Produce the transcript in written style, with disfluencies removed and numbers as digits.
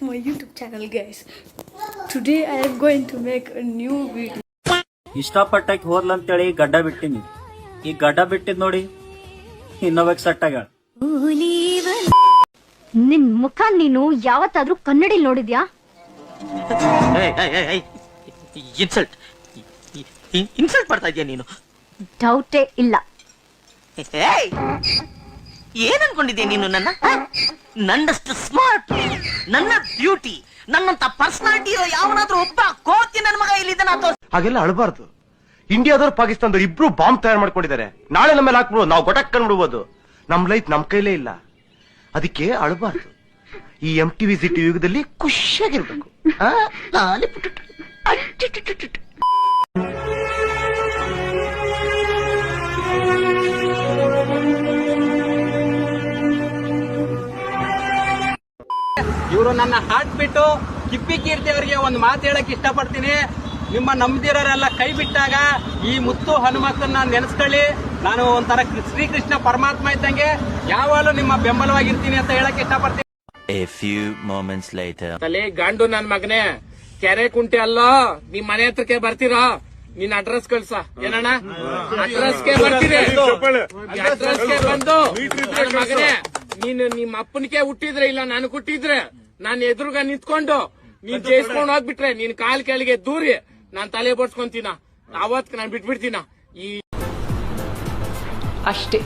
my YouTube channel, guys. Today I am going to make a new video. ಇಷ್ಟಪಟ್ಟಕ್ಕೆ ಹೋದ್ಲಂತೇಳಿ ಗಡ್ಡ ಬಿಟ್ಟಿನಿ. ಈ ಗಡ್ಡ ಬಿಟ್ಟಿದ್ ನೋಡಿ ಇನ್ನೊಬ್ಬ ಸೆಟ್ ಆಗ್ಯಾಳ. ನಿನ್ ಮುಖ ನೀನು ಯಾವತ್ತಾದ್ರೂ ಕನ್ನಡಿ ನೋಡಿದ್ಯಾ? ಇನ್ಸಲ್ಟ್ ಮಾಡ್ತಾ ಇದೀಯ ನೀನು? ಡೌಟೇ ಇಲ್ಲ. ಏನ್ ಅನ್ಕೊಂಡಿದ್ಯಾ ನೀನು ನನ್ನಷ್ಟು ಸ್ಮಾರ್ಟ್, ನನ್ನ ಬ್ಯೂಟಿ, ನನ್ನಂತ ಪರ್ಸನಾಲಿಟಿ ಇರೋ ಯಾವನಾದ್ರೂ ಒಬ್ಬ ಕೋತಿ ನನ್ನ ಮಗ ಇಲ್ಲಿದ್ದಾನ? ಹಾಗೆಲ್ಲ ಅಳಬಾರ್ದು. ಇಂಡಿಯಾದವ್ರು ಪಾಕಿಸ್ತಾನದವ್ರು ಇಬ್ರು ಬಾಂಬ್ ತಯಾರು ಮಾಡ್ಕೊಂಡಿದ್ದಾರೆ. ನಾಳೆ ನಮ್ಮ ಮೇಲೆ ಹಾಕ್ಬಿಡ್ಬೋದು, ನಾವು ಗೊಟಕ್ ಕಂಡ್ಬಿಡ್ಬೋದು. ನಮ್ ಲೈಫ್ ನಮ್ ಕೈಲೇ ಇಲ್ಲ, ಅದಕ್ಕೆ ಅಳಬಾರ್ದು. ಈ MTV ಸಿಟಿ ಯುಗದಲ್ಲಿ ಖುಷಿಯಾಗಿರ್ಬೇಕು. ಇವರು ನನ್ನ ಹಾರ್ಟ್ ಬಿಟ್ಟು ಕಿಪ್ಪಿ ಕೀರ್ತಿ ಅವರಿಗೆ ಒಂದು ಮಾತು ಹೇಳಕ್ ಇಷ್ಟಪಡ್ತೀನಿ. ನಿಮ್ಮ ನಂಬಿದಿರೋರೆಲ್ಲ ಕೈ ಬಿಟ್ಟಾಗ ಈ ಮುತ್ತು ಹನುಮಂತನ ನೆನೆಸ್ಕೊಳ್ಳಿ. ನಾನು ಒಂಥರ ಶ್ರೀಕೃಷ್ಣ ಪರಮಾತ್ಮ ಇದ್ದಂಗೆ ಯಾವಾಗಲೂ ನಿಮ್ಮ ಬೆಂಬಲವಾಗಿರ್ತೀನಿ ಅಂತ ಹೇಳಕ್ ಇಷ್ಟಪಡ್ತೀನಿ. A few moments later. ತಲೆ ಗಂಡು ನನ್ ಮಗನೇ, ಕೆರೆ ಕುಂಟೆ ಅಲ್ಲ, ನಿಮ್ ಮನೆ ಹತ್ರಕ್ಕೆ ಬರ್ತೀರಾ? ನಿನ್ ಅಡ್ರೆಸ್ ಕಳ್ಸ. ಏನಣ್ಣ, ಅಡ್ರೆಸ್ಗೆ ಬರ್ತೀನಿ. ಅಡ್ರೆಸ್ಗೆ ಬಂದು ನನ್ ಮಗನೇ, ನೀನು ನಿಮ್ಮ ಅಪ್ಪನಿಗೆ ಹುಟ್ಟಿದ್ರೆ ಇಲ್ಲ ನಾನು ಹುಟ್ಟಿದ್ರೆ ನಾನು ಎದುರುಗ ನಿಂತ್ಕೊಂಡು ನೀನ್ ಜಯಿಸ್ಕೊಂಡು ಹೋಗ್ಬಿಟ್ರೆ ನೀನ್ ಕಾಲ್ ಕೆಳಗೆ ದೂರಿ ನಾನ್ ತಲೆ ಬೋಡ್ಸ್ಕೊಂತೀನ. ಅವತ್ ನಾನ್ ಬಿಟ್ಬಿಡ್ತೀನ. ಈ ಅಷ್ಟೇ.